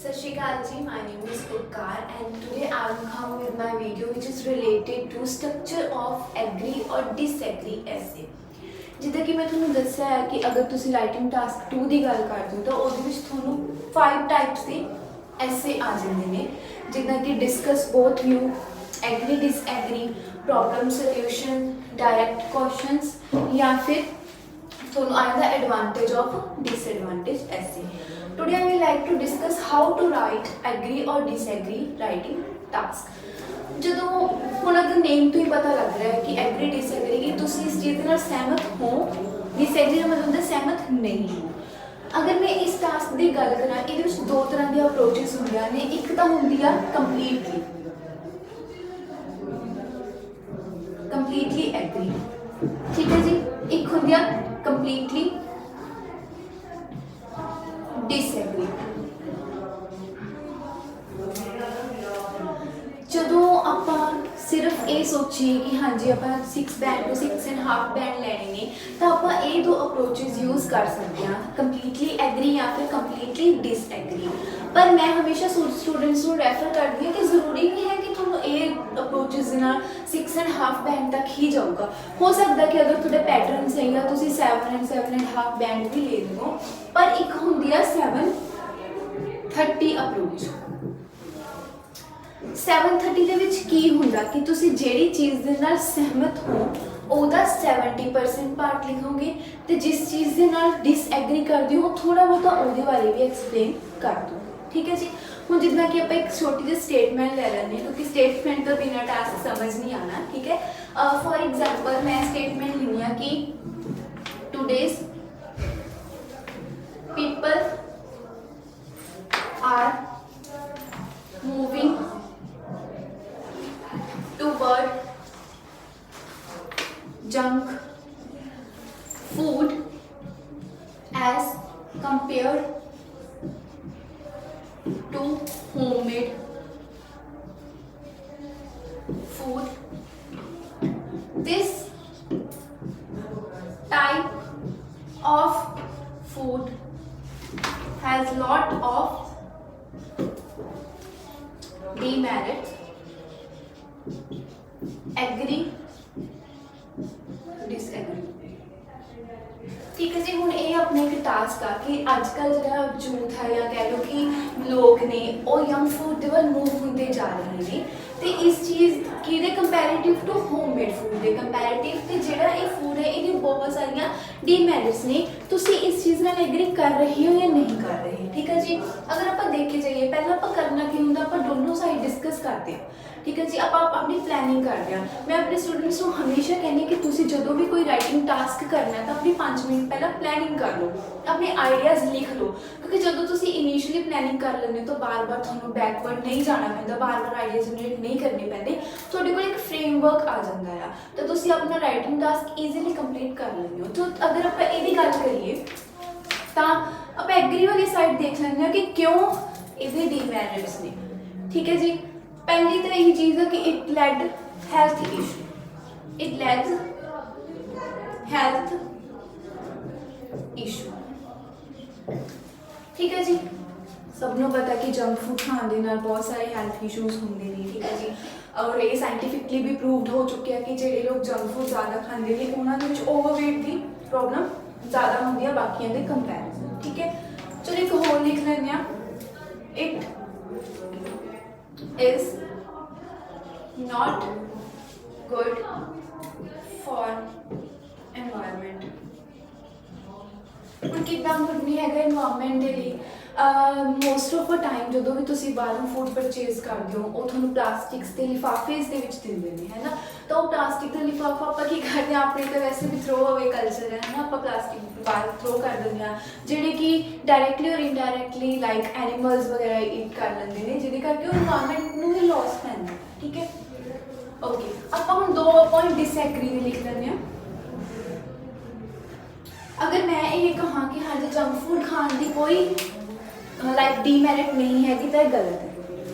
Sashikal ji, my name is Upkar and today I will come with my video which is related to structure of agree or disagree essay. ਜਿੱਦਾਂ ਕਿ ਮੈਂ ਤੁਹਾਨੂੰ ਦੱਸਿਆ ਹੈ ਕਿ ਅਗਰ ਤੁਸੀਂ ਰਾਈਟਿੰਗ ਟਾਸਕ 2 ਦੀ ਗੱਲ ਕਰਦੇ ਹੋ ਤਾਂ ਉਹਦੇ ਵਿੱਚ ਤੁਹਾਨੂੰ 5 ਟਾਈਪਸ ਦੇ ਐਸੇ ਆ ਜਾਂਦੇ ਨੇ, ਜਿੱਦਾਂ ਕਿ discuss both view, agree disagree, problem solution, direct questions ਜਾਂ ਫਿਰ ਤੁਹਾਨੂੰ ਆਇਆ ਦਾ advantage of disadvantage essay. Today I would like to discuss how to write agree or disagree writing task. ਜਦੋਂ ਹੁਣ ਅਗਰ ਨੇਮ ਤੋਂ ਹੀ ਪਤਾ ਲੱਗ ਰਿਹਾ ਹੈ ਕਿ ਐਗਰੀ ਡਿਸਐਗਰੀ ਕਿ ਤੁਸੀਂ ਇਸ ਚੀਜ਼ ਦੇ ਨਾਲ ਸਹਿਮਤ ਹੋ, ਡਿਸਐਗਰੀ ਦਾ ਮਤਲਬ ਹੁੰਦਾ ਸਹਿਮਤ ਨਹੀਂ ਹੋ. ਅਗਰ ਮੈਂ ਇਸ ਟਾਸਕ ਦੀ ਗੱਲ ਕਰਾਂ, ਇਹਦੇ ਵਿੱਚ ਦੋ ਤਰ੍ਹਾਂ ਦੀਆਂ ਅਪਰੋਚਸ ਹੁੰਦੀਆਂ ਨੇ. ਇੱਕ ਤਾਂ ਹੁੰਦੀ ਆ ਕੰਪਲੀਟਲੀ ਐਗਰੀ, ਠੀਕ ਹੈ ਜੀ. ਇੱਕ ਹੁੰਦੀ ਆ ਕੰਪਲੀਟਲੀ डिसएग्री. ਜਦੋਂ ਆਪਾਂ ਸਿਰਫ ਇਹ ਸੋਚੀਏ ਕਿ ਹਾਂਜੀ ਆਪਾਂ 6 ਬੈਂਡ ਤੋਂ 6.5 ਬੈਂਡ ਲੈਣੇ ਨੇ ਤਾਂ ਆਪਾਂ ਇਹ ਦੋ ਅਪਰੋਚਸ ਯੂਜ਼ ਕਰ ਸਕਦੇ ਹਾਂ, ਕੰਪਲੀਟਲੀ ਐਗਰੀ ਜਾਂ ਫਿਰ ਕੰਪਲੀਟਲੀ ਡਿਸਐਗਰੀ. ਪਰ ਮੈਂ ਹਮੇਸ਼ਾ ਸਟੂਡੈਂਟਸ ਨੂੰ ਰੈਫਰ ਕਰਦੀ ਹਾਂ ਕਿ ਜ਼ਰੂਰੀ ਨਹੀਂ ਹੈ ਕਿ ਤੁਹਾਨੂੰ ਇਹ ਅਪਰੋਚਸ ਦੇ ਨਾਲ 6.5 ਬੈਂਡ ਤੱਕ ਹੀ ਜਾਊਗਾ. ਹੋ ਸਕਦਾ ਕਿ ਅਗਰ ਤੁਹਾਡਾ ਪੈਟਰਨ ਸਹੀ ਆ ਤੁਸੀਂ 7 and 7.5 ਬੈਂਡ ਵੀ ਲੈ ਲਓ. ਪਰ ਇੱਕ ਹੁੰਦੀ ਆ 7:30 ਅਪਰੋਚ. 7:30 ਦੇ ਵਿੱਚ ਕੀ ਹੁੰਦਾ ਕਿ ਤੁਸੀਂ ਜਿਹੜੀ ਚੀਜ਼ ਦੇ ਨਾਲ ਸਹਿਮਤ ਹੋ ਉਹਦਾ 70% ਪਾਰਟ ਲਿਖੋਗੇ ਤੇ ਜਿਸ ਚੀਜ਼ ਦੇ ਨਾਲ ਡਿਸਐਗਰੀ ਕਰਦੇ ਹੋ ਥੋੜਾ ਬਹੁਤਾ ਉਹਦੇ ਬਾਰੇ ਵੀ ਐਕਸਪਲੇਨ ਕਰ ਦਿਓ, ਠੀਕ ਹੈ ਜੀ. ਹੁਣ ਜਿੱਦਾਂ ਕਿ ਆਪਾਂ ਇੱਕ ਛੋਟੀ ਜਿਹੀ ਸਟੇਟਮੈਂਟ ਲੈ ਲੈਂਦੇ ਹਾਂ ਕਿਉਂਕਿ ਸਟੇਟਮੈਂਟ ਤੋਂ ਬਿਨਾਂ ਟਾਸਕ ਸਮਝ ਨਹੀਂ ਆਉਣਾ, ਠੀਕ ਹੈ. ਫॉर एग्जांपल ਮੈਂ ਸਟੇਟਮੈਂਟ ਲਿਖੀ ਆ ਕਿ today's people are moving toward junk food as compared to homemade food. This type of food has lot of demerits. Agree, disagree, ठीक है जी. ਹੁਣ ਇਹ ਆਪਣੇ ਇੱਕ ਟਾਸਕ ਆ ਕਿ ਅੱਜ ਕੱਲ੍ਹ ਜਿਹੜਾ ਯੂਥ ਹੈ ਜਾਂ ਕਹਿ ਲਓ ਕਿ ਲੋਕ ਨੇ ਉਹ ਯੰਗ ਫੂਡ ਦੇ ਵੱਲ ਮੂਵ ਹੁੰਦੇ ਜਾ ਰਹੇ ਨੇ ਤੇ ਇਸ ਚੀਜ਼ ਕਿਹਦੇ ਕੰਪੈਰੀਟਿਵ ਟੂ ਹੋਮਮੇਡ ਫੂਡ ਦੇ ਕੰਪੈਰੀਟਿਵ. ਤੇ ਜਿਹੜਾ ਇਹ ਫੂਡ ਹੈ ਇਹਦੀ ਬਹੁਤ ਸਾਰੀਆਂ ਡੀਮੈਰਿਟਸ ਨੇ. ਤੁਸੀਂ ਇਸ ਚੀਜ਼ ਨਾਲ ਐਗਰੀ ਕਰ ਰਹੇ ਹੋ ਜਾਂ ਨਹੀਂ ਕਰ ਰਹੇ, ਠੀਕ ਹੈ ਜੀ. ਅਗਰ ਆਪਾਂ ਦੇਖੇ ਜਾਈਏ ਪਹਿਲਾਂ ਆਪਾਂ ਕਰਨਾ ਕੀ ਹੁੰਦਾ, ਆਪਾਂ ਦੋਨੋਂ ਸਾਈਡ ਡਿਸਕਸ ਕਰਦੇ ਹਾਂ, ਠੀਕ ਹੈ ਜੀ. ਆਪਾਂ ਆਪਣੀ ਪਲੈਨਿੰਗ ਕਰਦੇ ਹਾਂ. ਮੈਂ ਆਪਣੇ ਸਟੂਡੈਂਟਸ ਨੂੰ ਹਮੇਸ਼ਾ ਕਹਿੰਦੀ ਕਿ ਤੁਸੀਂ ਜਦੋਂ ਵੀ ਕੋਈ ਰਾਈਟਿੰਗ ਟਾਸਕ ਕਰਨਾ ਤਾਂ ਆਪਣੀ 5 ਮਿੰਟ ਪਹਿਲਾਂ ਪਲੈਨਿੰਗ ਕਰ ਲਓ, ਆਪਣੇ ਆਈਡੀਆਜ਼ ਲਿਖ ਲਓ. ਕਿਉਂਕਿ ਜਦੋਂ ਤੁਸੀਂ ਇਨੀਸ਼ੀਅਲੀ ਪਲੈਨਿੰਗ ਕਰ ਲੈਂਦੇ ਹੋ ਤਾਂ ਬਾਰ-ਬਾਰ ਤੁਹਾਨੂੰ ਬੈਕਵਰਡ ਨਹੀਂ ਜਾਣਾ ਪੈਂਦਾ, ਬਾਰ-ਬਾਰ ਆਈਡੀਆ ਜਨਰੇਟ ਨਹੀਂ ਕਰਨੇ ਪੈਂਦੇ. ਤੁਹਾਡੇ ਕੋਲ ਇੱਕ ਫਰੇਮਵਰਕ ਆ ਜਾਂਦਾ ਆ ਤਾਂ ਤੁਸੀਂ ਆਪਣਾ ਰਾਈਟਿੰਗ ਟਾਸਕ ਈਜ਼ੀਲੀ ਕੰਪਲੀਟ ਕਰ ਲੈਂਦੇ ਹੋ. ਤਾਂ ਅਗਰ ਆਪਾਂ ਇਹਦੀ ਗੱਲ ਕਰੀਏ ਤਾਂ ਆਪਾਂ ਐਗਰੀ ਵਾਲੀ ਸਾਈਡ ਦੇਖ ਲੈਂਦੇ ਹਾਂ ਕਿ ਕਿਉਂ ਇਹਦੇ ਡੀਮੈਰਿਟਸ ਨੇ, ਠੀਕ ਹੈ ਜੀ. ਪਹਿਲੀ ਤਾਂ ਇਹੀ ਚੀਜ਼ ਹੈ ਕਿ it lead health issue, it lead health issue, ਠੀਕ ਹੈ ਜੀ. ਸਭ ਨੂੰ ਪਤਾ ਕਿ ਜੰਕ ਫੂਡ ਖਾਣ ਦੇ ਨਾਲ ਬਹੁਤ ਸਾਰੇ ਹੈਲਥ ਇਸ਼ੂਜ਼ ਹੁੰਦੇ ਨੇ, ਠੀਕ ਹੈ ਜੀ. ਔਰ ਇਹ ਸਾਇੰਟੀਫਿਕਲੀ ਵੀ ਪ੍ਰੂਵਡ ਹੋ ਚੁੱਕਿਆ ਕਿ ਜਿਹੜੇ ਲੋਕ ਜੰਕ ਫੂਡ ਜ਼ਿਆਦਾ ਖਾਂਦੇ ਨੇ ਉਹਨਾਂ ਦੇ ਵਿੱਚ ਓਵਰਵੇਟ ਦੀ ਪ੍ਰੋਬਲਮ ਜ਼ਿਆਦਾ ਹੁੰਦੀ ਹੈ ਬਾਕੀਆਂ ਦੇ ਕੰਪੈਰੀਜ਼ਨ, ਠੀਕ ਹੈ. ਚਲੋ ਇੱਕ ਹੋਰ ਲਿਖ ਲੈਂਦੇ ਹਾਂ, it is not good for environment. ਹੁਣ ਕਿੱਦਾਂ ਗੁੱਡ ਨਹੀਂ ਹੈਗਾ ਇਨਵਾਇਰਨਮੈਂਟ ਦੇ ਲਈ. ਮੋਸਟ ਆਫ ਅ ਟਾਈਮ ਜਦੋਂ ਵੀ ਤੁਸੀਂ ਬਾਹਰੋਂ ਫੂਡ ਪਰਚੇਜ਼ ਕਰਦੇ ਹੋ ਉਹ ਤੁਹਾਨੂੰ ਪਲਾਸਟਿਕਸ ਦੇ ਲਿਫਾਫੇਸ ਦੇ ਵਿੱਚ ਦਿੰਦੇ ਨੇ, ਹੈ ਨਾ. ਤਾਂ ਉਹ ਪਲਾਸਟਿਕ ਦਾ ਲਿਫਾਫਾ ਆਪਾਂ ਕੀ ਕਰਦੇ ਹਾਂ, ਆਪਣੇ ਤਾਂ ਵੈਸੇ ਵੀ ਥਰੋ ਅਵੇ ਕਲਚਰ ਹੈ ਨਾ, ਆਪਾਂ ਪਲਾਸਟਿਕ ਬਾਹਰ ਥਰੋ ਕਰ ਦਿੰਦੇ ਹਾਂ ਜਿਹੜੇ ਕਿ ਡਾਇਰੈਕਟਲੀ ਔਰ ਇਨਡਾਇਰੈਕਟਲੀ ਲਾਈਕ ਐਨੀਮਲਸ ਵਗੈਰਾ ਈਟ ਕਰ ਲੈਂਦੇ ਨੇ, ਜਿਹਦੇ ਕਰਕੇ ਉਹ ਇਨਵਾਇਰਨਮੈਂਟ ਨੂੰ ਵੀ ਲੋਸ ਪੈਂਦਾ, ਠੀਕ ਹੈ. ਓਕੇ, ਆਪਾਂ ਹੁਣ 2 ਪੁਆਇੰਟ ਡਿਸਐਗਰੀ ਦੇ ਲਿਖ ਲੈਂਦੇ ਹਾਂ. ਅਗਰ ਮੈਂ ਇਹ ਕਹਾਂ ਕਿ ਹਾਂਜੀ ਜੰਕ ਫੂਡ ਖਾਣ ਦੀ ਕੋਈ ਲਾਈਕ ਡੀਮੈਰਿਟ ਨਹੀਂ ਹੈਗੀ ਤਾਂ ਇਹ ਗਲਤ ਹੈ.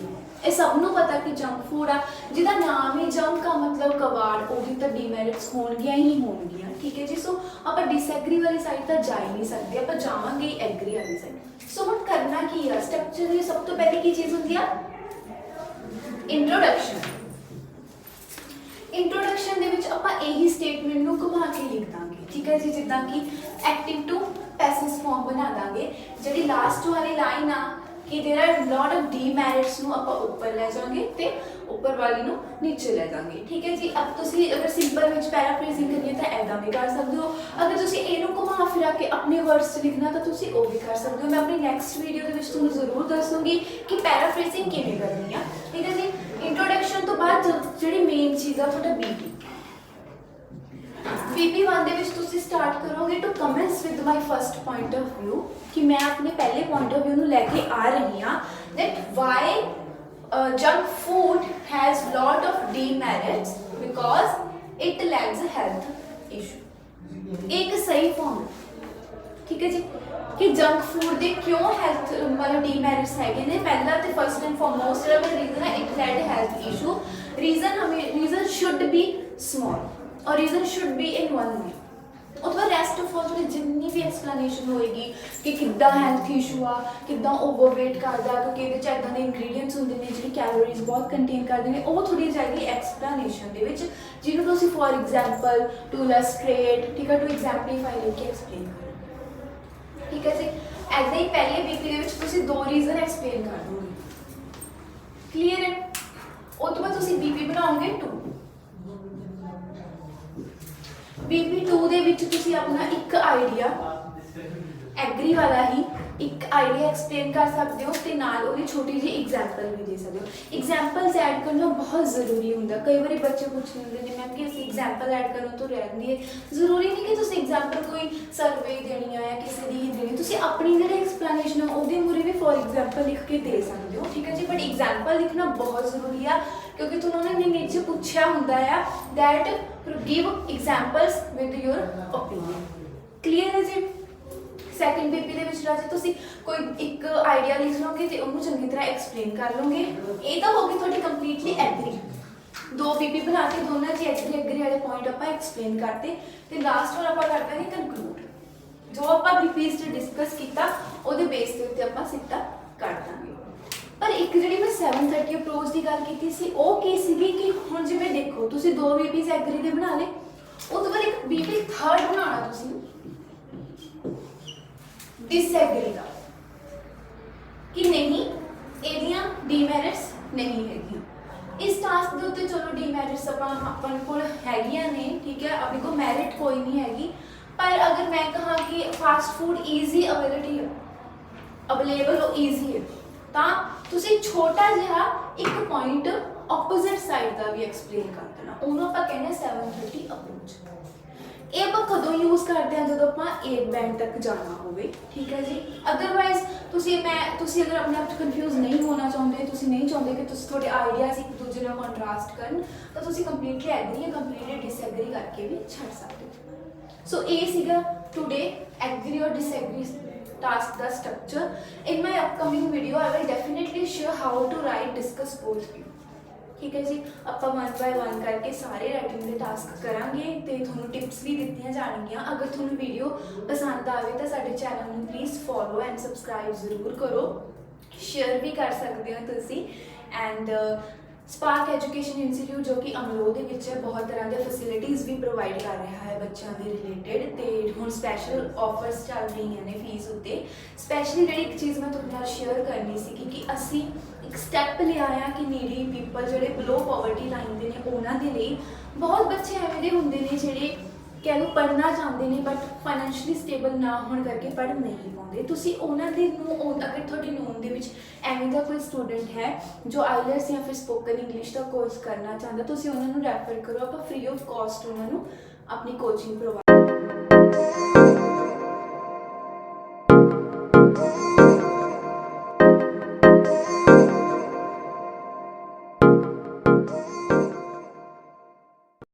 ਇਹ ਸਭ ਨੂੰ ਪਤਾ ਕਿ ਜੰਕ ਫੂਡ ਆ, ਜਿਹਦਾ ਨਾਮ ਹੀ ਜੰਕ ਆ ਮਤਲਬ ਕਬਾੜ, ਉਹਦੀ ਤਾਂ ਡੀਮੈਰਿਟਸ ਹੋਣਗੀਆਂ ਹੀ ਹੋਣਗੀਆਂ, ਠੀਕ ਹੈ ਜੀ. ਸੋ ਆਪਾਂ ਡਿਸਐਗਰੀ ਵਾਲੀ ਸਾਈਡ ਤਾਂ ਜਾ ਹੀ ਨਹੀਂ ਸਕਦੇ, ਆਪਾਂ ਜਾਵਾਂਗੇ ਐਗਰੀ ਵਾਲੀ ਸਾਈਡ. सो हम करना की है स्ट्रक्चर में सब तो पहले की चीज होती है इंट्रोडक्शन। इंट्रोडक्शन ਦੇ ਵਿੱਚ ਆਪਾਂ ਇਹੀ ਸਟੇਟਮੈਂਟ ਨੂੰ ਘੁਮਾ ਕੇ ਲਿਖ ਦਾਂਗੇ, ਠੀਕ ਹੈ ਜੀ। ਜਿੱਦਾਂ ਕਿ ਐਕਟਿਵ ਟੂ ਪੈਸਿਵ ਫਾਰਮ ਬਣਾ ਦਾਂਗੇ। ਜਿਹੜੀ ਲਾਸਟ ਵਾਲੀ ਲਾਈਨ ਆ कि there are lot of demerits ਨੂੰ ਆਪਾਂ ਉੱਪਰ ਲੈ ਜਾਵਾਂਗੇ ਤੇ ਉੱਪਰ ਵਾਲੀ ਨੂੰ ਨੀਚੇ ਲੈ ਜਾਵਾਂਗੇ, ਠੀਕ ਹੈ ਜੀ। अब ਤੁਸੀਂ ਅਗਰ ਸਿੰਪਲ ਵਿੱਚ ਪੈਰਾਫ੍ਰੇਜ਼ਿੰਗ ਕਰੀਏ ਤਾਂ ਐਦਾਂ ਵੀ ਕਰ ਸਕਦੇ ਹੋ। ਅਗਰ ਤੁਸੀਂ ਇਹਨੂੰ ਘੁਮਾ ਫਿਰਾ ਕੇ ਆਪਣੇ ਵਰਡਸ 'ਚ ਲਿਖਣਾ ਤਾਂ ਤੁਸੀਂ ਉਹ ਵੀ ਕਰ ਸਕਦੇ ਹੋ। ਮੈਂ ਆਪਣੀ ਨੈਕਸਟ ਵੀਡੀਓ ਦੇ ਵਿੱਚ ਤੁਹਾਨੂੰ ਜ਼ਰੂਰ ਦੱਸੂਗੀ ਕਿ ਪੈਰਾਫ੍ਰੇਜ਼ਿੰਗ ਕਿਵੇਂ ਕਰਨੀ ਆ, ਠੀਕ ਹੈ ਜੀ। ਇੰਟਰੋਡਕਸ਼ਨ ਤੋਂ ਬਾਅਦ ਜਿਹੜੀ ਮੇਨ ਚੀਜ਼ ਆ ਤੁਹਾਡਾ ਬੀਪੀ। BP1 ਦੇ ਵਿੱਚ ਤੁਸੀਂ ਸਟਾਰਟ ਕਰੋਗੇ to commence with my first point of view ਕਿ ਮੈਂ ਆਪਣੇ ਪਹਿਲੇ ਪੁਆਇੰਟ ਆਫ ਵਿਊ ਨੂੰ ਲੈ ਕੇ ਆ ਰਹੀ ਹਾਂ that why junk food has lot of demerits because it lacks a health issue। एक सही फॉर्म, ठीक है जी, कि जंक फूड ਦੇ ਕਿਉਂ ਹੈਲਥ ਮਤਲਬ ਡੀਮੈਰਿਟਸ ਹੈਗੇ ਨੇ। ਪਹਿਲਾ ਤੇ ਫਰਸਟ ਐਂਡ ਫੋਰਮੋਸਟ ਜਿਹੜਾ ਰੀਜ਼ਨ ਹੈ it lead health issue. Reason should be small और reason should be in one way. ਉਸ ਤੋਂ ਰੈਸਟ ਆਫ ਆਲ ਜਿਹੜੀ ਜਿੰਨੀ ਵੀ ਐਕਸਪਲੇਨੇਸ਼ਨ ਹੋਏਗੀ ਕਿ ਕਿੱਦਾਂ ਹੈਲਥ ਇਸ਼ੂ ਆ, ਕਿੱਦਾਂ ਓਵਰਵੇਟ ਕਰਦਾ, ਕਿਉਂਕਿ ਇਹਦੇ ਚ ਇੱਦਾਂ ਦੇ ਇੰਗਰੀਡੀਐਂਟਸ ਹੁੰਦੇ ਨੇ ਜਿਹੜੀ ਕੈਲੋਰੀਜ਼ ਬਹੁਤ ਕੰਟੇਨ ਕਰਦੇ ਨੇ, ਉਹ ਥੋੜੀ ਜਾਏਗੀ ਐਕਸਪਲੇਨੇਸ਼ਨ ਦੇ ਵਿੱਚ, ਜਿਹਨੂੰ ਤੁਸੀਂ ਫੋਰ ਐਗਜ਼ਾਮਪਲ ਟੂ ਇਲਸਟ੍ਰੇਟ, ਠੀਕ ਹੈ, ਟੂ ਐਗਜ਼ੈਂਪਲੀਫਾਈ ਲੈ ਕੇ ਐਕਸਪਲੇਨ ਕਰੋ, ਠੀਕ ਹੈ ਜੀ। ਐਦਾਂ ਹੀ ਪਹਿਲੇ ਵੀਕ ਦੇ ਵਿੱਚ ਤੁਸੀਂ ਦੋ ਰੀਜ਼ਨ ਐਕਸਪਲੇਨ ਕਰ ਦੋਗੇ, ਕਲੀਅਰ ਹੈ। ਉਹ ਤੋਂ ਬਾਅਦ ਤੁਸੀਂ ਬੀਪੀ ਬਣਾਓਗੇ 2। BP2 ਦੇ ਵਿੱਚ ਤੁਸੀਂ ਆਪਣਾ ਇੱਕ ਆਈਡੀਆ ਐਗਰੀ ਵਾਲਾ ਹੀ ਇੱਕ ਆਈਡੀਆ ਐਕਸਪਲੇਨ ਕਰ ਸਕਦੇ ਹੋ ਤੇ ਨਾਲ ਉਹਦੀ ਛੋਟੀ ਜਿਹੀ ਐਗਜ਼ਾਮਪਲ ਵੀ ਦੇ ਸਕਦੇ ਹੋ। ਐਗਜ਼ਾਮਪਲਸ ਐਡ ਕਰਨਾ ਬਹੁਤ ਜ਼ਰੂਰੀ ਹੁੰਦਾ। ਕਈ ਵਾਰੀ ਬੱਚੇ ਪੁੱਛਦੇ ਹੁੰਦੇ ਨੇ ਮੈਮ ਕਿ ਅਸੀਂ ਐਗਜ਼ਾਮਪਲ ਐਡ ਕਰਨ ਤੋਂ ਰਹਿੰਦੀ ਹੈ। ਜ਼ਰੂਰੀ ਨਹੀਂ ਕਿ ਤੁਸੀਂ ਐਗਜ਼ਾਮਪਲ ਕੋਈ ਸਰਵੇ ਦੇਣੀ ਆ ਜਾਂ ਕਿਸੇ ਦੀ ਹੀ ਦੇਣੀ, ਤੁਸੀਂ ਆਪਣੀ ਜਿਹੜੀ ਐਕਸਪਲੇਨੇਸ਼ਨ ਆ ਉਹਦੇ ਮੂਰੇ ਵੀ ਫੋਰ ਐਗਜ਼ਾਮਪਲ ਲਿਖ ਕੇ ਦੇ ਸਕਦੇ ਹੋ, ਠੀਕ ਹੈ ਜੀ। ਬਟ ਐਗਜ਼ਾਮਪਲ ਲਿਖਣਾ ਬਹੁਤ ਜ਼ਰੂਰੀ ਆ ਕਿਉਂਕਿ ਤੁਹਾਨੂੰ ਨੇ ਨੀਚੇ ਪੁੱਛਿਆ ਹੁੰਦਾ ਆ that give examples with your opinion, clear ਹੈ ਜੀ। ਸੈਕੰਡ ਬੀਪੀ ਦੇ ਵਿੱਚ ਰਾਜੇ ਤੁਸੀਂ ਕੋਈ ਇੱਕ ਆਈਡੀਆ ਲਿਖ ਲਓਗੇ ਤੇ ਉਹਨੂੰ ਚੰਗੀ ਤਰ੍ਹਾਂ ਐਕਸਪਲੇਨ ਕਰ ਲਓਗੇ। ਇਹ ਤਾਂ ਹੋ ਗਈ ਤੁਹਾਡੀ ਕੰਪਲੀਟਲੀ ਐਗਰੀ। ਦੋ ਬੀਪੀ ਬਣਾ ਕੇ ਦੋਨਾਂ 'ਚ ਐਗਰੀ ਵਾਲੇ ਪੁਆਇੰਟ ਆਪਾਂ ਐਕਸਪਲੇਨ ਕਰਤੇ ਤੇ ਲਾਸਟ ਵਾਰ ਆਪਾਂ ਕਰਦੇ ਨੇ ਕਨਕਲੂਡ। ਜੋ ਆਪਾਂ ਬੀਪੀਸ 'ਚ ਡਿਸਕਸ ਕੀਤਾ ਉਹਦੇ ਬੇਸ ਦੇ ਉੱਤੇ ਆਪਾਂ ਸਿੱਧਾ ਕਰ ਦਾਂਗੇ। ਪਰ ਇੱਕ ਜਿਹੜੀ ਮੈਂ 730 ਅਪਰੋਚ ਦੀ ਗੱਲ ਕੀਤੀ ਸੀ ਉਹ ਕੀ ਸੀਗੀ ਕਿ ਹੁਣ ਜਿਵੇਂ ਦੇਖੋ ਤੁਸੀਂ ਦੋ ਬੀਪੀਸ ਐਗਰੀ ਦੇ ਬਣਾ ਲਏ, ਉਹ ਤੋਂ ਬਾਅਦ ਇੱਕ ਬੀਪੀ ਥਰਡ ਬਣਾਉਣਾ ਤੁਸੀਂ ਡਿਸਐਗਰੀ ਦਾ ਕਿ ਨਹੀਂ ਇਹਦੀਆਂ ਡੀਮੈਰਿਟਸ ਨਹੀਂ ਹੈਗੀਆਂ। ਇਸ ਟਾਸਕ ਦੇ ਉੱਤੇ ਚਲੋ ਡੀਮੈਰਿਟਸ ਆਪਣੇ ਕੋਲ ਹੈਗੀਆਂ ਨੇ, ਠੀਕ ਹੈ, ਆਪਣੇ ਕੋਲ ਮੈਰਿਟ ਕੋਈ ਨਹੀਂ ਹੈਗੀ। ਪਰ ਅਗਰ ਮੈਂ ਕਹਾਂ ਕਿ ਫਾਸਟ ਫੂਡ ਈਜ਼ੀ ਅਵੇਲੇਬਲ ਉਹ ਈਜ਼ੀ ਹੈ ਤਾਂ ਤੁਸੀਂ ਛੋਟਾ ਜਿਹਾ ਇੱਕ ਪੁਆਇੰਟ ਆਪੋਜ਼ਿਟ ਸਾਈਡ ਦਾ ਵੀ ਐਕਸਪਲੇਨ ਕਰ ਦੇਣਾ, ਉਹਨੂੰ ਆਪਾਂ ਕਹਿੰਦੇ 730 ਅਪਰੋਚ। ਇਹ ਆਪਾਂ ਕਦੋਂ ਯੂਜ਼ ਕਰਦੇ ਹਾਂ ਜਦੋਂ ਆਪਾਂ 8 ਬੈਂਡ ਤੱਕ ਜਾਣਾ ਹੋਵੇ, ਠੀਕ ਹੈ ਜੀ। ਅਦਰਵਾਈਜ਼ ਤੁਸੀਂ ਅਗਰ ਆਪਣੇ ਆਪ 'ਚ ਕਨਫਿਊਜ਼ ਨਹੀਂ ਹੋਣਾ ਚਾਹੁੰਦੇ, ਤੁਸੀਂ ਨਹੀਂ ਚਾਹੁੰਦੇ ਕਿ ਤੁਸੀਂ ਤੁਹਾਡੇ ਆਈਡੀਆਜ਼ ਇੱਕ ਦੂਜੇ ਨਾਲ ਕੰਟਰਾਸਟ ਕਰਨ, ਤਾਂ ਤੁਸੀਂ ਕੰਪਲੀਟਲੀ ਐਗਰੀ ਜਾਂ ਕੰਪਲੀਟਲੀ ਡਿਸਐਗਰੀ ਕਰਕੇ ਵੀ ਛੱਡ ਸਕਦੇ ਹੋ। ਸੋ ਇਹ ਸੀਗਾ ਟੂਡੇ ਐਗਰੀ ਔਰ disagree task the structure. In my upcoming video I will definitely share how to write discuss both view, ठीक है जी। ਆਪਾਂ 1 by 1 ਕਰਕੇ ਸਾਰੇ ਰਾਈਟਿੰਗ ਦੇ ਟਾਸਕ ਕਰਾਂਗੇ ਤੇ ਤੁਹਾਨੂੰ ਟਿਪਸ ਵੀ ਦਿੱਤੀਆਂ ਜਾਣਗੀਆਂ। ਅਗਰ ਤੁਹਾਨੂੰ ਵੀਡੀਓ ਪਸੰਦ ਆਵੇ ਤਾਂ ਸਾਡੇ ਚੈਨਲ ਨੂੰ ਪਲੀਜ਼ ਫੋਲੋ ਐਂਡ ਸਬਸਕ੍ਰਾਈਬ ਜ਼ਰੂਰ ਕਰੋ, ਸ਼ੇਅਰ ਵੀ ਕਰ ਸਕਦੇ ਹੋ ਤੁਸੀਂ। ਐਂਡ ਸਪਾਰਕ ਐਜੂਕੇਸ਼ਨ ਇੰਸਟੀਟਿਊਟ ਜੋ ਕਿ ਅਮਲੋਹ ਦੇ ਵਿੱਚ ਹੈ, ਬਹੁਤ ਤਰ੍ਹਾਂ ਦੇ ਫੈਸਿਲਿਟੀਜ਼ ਵੀ ਪ੍ਰੋਵਾਈਡ ਕਰ ਰਿਹਾ ਹੈ ਬੱਚਿਆਂ ਦੇ ਰਿਲੇਟਡ ਤੇ ਹੁਣ ਸਪੈਸ਼ਲ ਆਫਰਸ ਚੱਲ ਰਹੀਆਂ ਨੇ ਫੀਸ ਉੱਤੇ। ਸਪੈਸ਼ਲੀ ਜਿਹੜੀ ਇੱਕ ਚੀਜ਼ ਮੈਂ ਤੁਹਾਡੇ ਨਾਲ ਸ਼ੇਅਰ ਕਰਨੀ ਸੀ ਕਿ ਅਸੀਂ ਇੱਕ ਸਟੈਪ ਲਿਆ ਆ ਕਿ ਨੀਡੀ ਪੀਪਲ ਜਿਹੜੇ ਬਿਲੋ ਪਾਵਰਟੀ ਲਾਈਨ ਦੇ ਨੇ ਉਹਨਾਂ ਦੇ ਲਈ ਬਹੁਤ ਬੱਚੇ ਐਵੇਂ ਦੇ ਹੁੰਦੇ ਨੇ ਜਿਹੜੇ ਕਹਿ ਲਓ ਪੜ੍ਹਨਾ ਚਾਹੁੰਦੇ ਨੇ ਬਟ ਫਾਈਨੈਂਸ਼ੀਅਲੀ ਸਟੇਬਲ ਨਾ ਹੋਣ ਕਰਕੇ ਪੜ੍ਹ ਨਹੀਂ ਪਾਉਂਦੇ। ਤੁਸੀਂ ਉਹਨਾਂ ਦੇ ਨੂੰ ਅਗਰ ਤੁਹਾਡੀ ਨੋਨ ਦੇ ਵਿੱਚ ਐਵੇਂ ਦਾ ਕੋਈ ਸਟੂਡੈਂਟ ਹੈ ਜੋ ਆਈਲੈਟਸ ਜਾਂ ਫਿਰ ਸਪੋਕਨ ਇੰਗਲਿਸ਼ ਦਾ ਕੋਰਸ ਕਰਨਾ ਚਾਹੁੰਦਾ, ਤੁਸੀਂ ਉਹਨਾਂ ਨੂੰ ਰੈਫਰ ਕਰੋ। ਆਪਾਂ ਫ੍ਰੀ ਆਫ ਕਾਸਟ ਉਹਨਾਂ ਨੂੰ ਆਪਣੀ ਕੋਚਿੰਗ ਪ੍ਰੋਵਾਈਡ